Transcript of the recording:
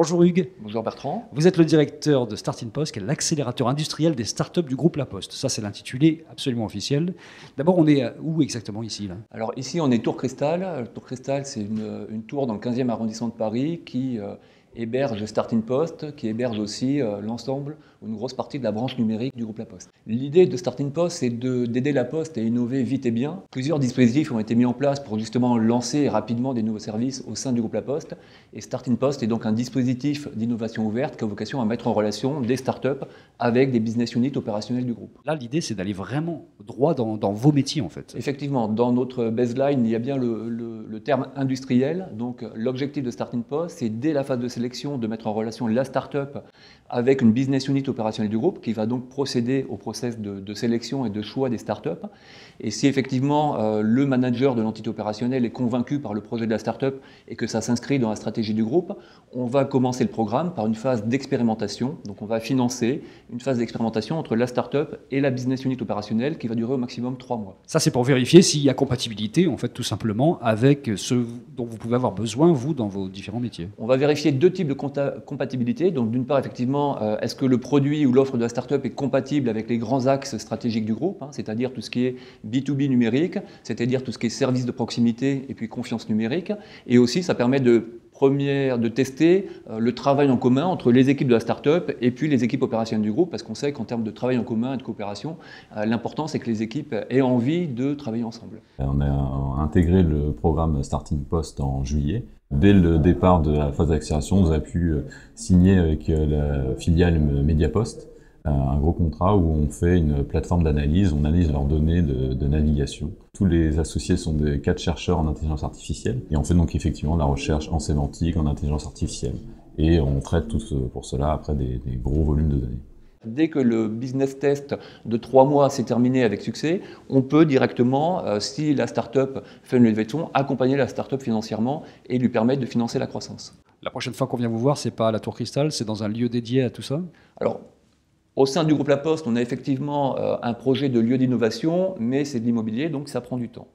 Bonjour Hugues. Bonjour Bertrand. Vous êtes le directeur de Start in Post, qui est l'accélérateur industriel des startups du groupe La Poste. Ça, c'est l'intitulé absolument officiel. D'abord, on est où exactement ici là? Alors ici, on est Tour Cristal. Tour Cristal, c'est une tour dans le 15e arrondissement de Paris qui héberge Start in Post, qui héberge aussi l'ensemble ou une grosse partie de la branche numérique du groupe La Poste. L'idée de Start in Post, c'est d'aider La Poste à innover vite et bien. Plusieurs dispositifs ont été mis en place pour justement lancer rapidement des nouveaux services au sein du groupe La Poste. Et Start in Post est donc un dispositif d'innovation ouverte qui a vocation à mettre en relation des startups avec des business units opérationnels du groupe. Là, l'idée, c'est d'aller vraiment droit dans vos métiers en fait. Effectivement, dans notre baseline, il y a bien le terme industriel. Donc l'objectif de Start in Post, c'est dès la phase de sélection de mettre en relation la startup avec une business unit opérationnelle du groupe qui va donc procéder au process de sélection et de choix des startups. Et si effectivement le manager de l'entité opérationnelle est convaincu par le projet de la startup et que ça s'inscrit dans la stratégie du groupe, on va commencer le programme par une phase d'expérimentation. Donc on va financer une phase d'expérimentation entre la startup et la business unit opérationnelle qui va durer au maximum 3 mois. Ça, c'est pour vérifier s'il y a compatibilité, en fait, tout simplement, avec ce dont vous pouvez avoir besoin, vous, dans vos différents métiers. On va vérifier 2 types de compatibilité. Donc d'une part, effectivement, est-ce que le produit ou l'offre de la startup est compatible avec les grands axes stratégiques du groupe, c'est-à-dire tout ce qui est B2B numérique, c'est-à-dire tout ce qui est service de proximité et puis confiance numérique. Et aussi, ça permet de tester le travail en commun entre les équipes de la start-up et puis les équipes opérationnelles du groupe, parce qu'on sait qu'en termes de travail en commun et de coopération, l'important c'est que les équipes aient envie de travailler ensemble. On a intégré le programme Start in Post en juillet. Dès le départ de la phase d'accélération, on a pu signer avec la filiale Mediapost un gros contrat où on fait une plateforme d'analyse, on analyse leurs données de navigation. Tous les associés sont des 4 chercheurs en intelligence artificielle et on fait donc effectivement de la recherche en sémantique, en intelligence artificielle. Et on traite pour cela après des gros volumes de données. Dès que le business test de 3 mois s'est terminé avec succès, on peut directement, si la start-up fait une levée de fonds, accompagner la start-up financièrement et lui permettre de financer la croissance. La prochaine fois qu'on vient vous voir, c'est pas à la Tour Cristal, c'est dans un lieu dédié à tout ça? Alors, au sein du groupe La Poste, on a effectivement un projet de lieu d'innovation, mais c'est de l'immobilier, donc ça prend du temps.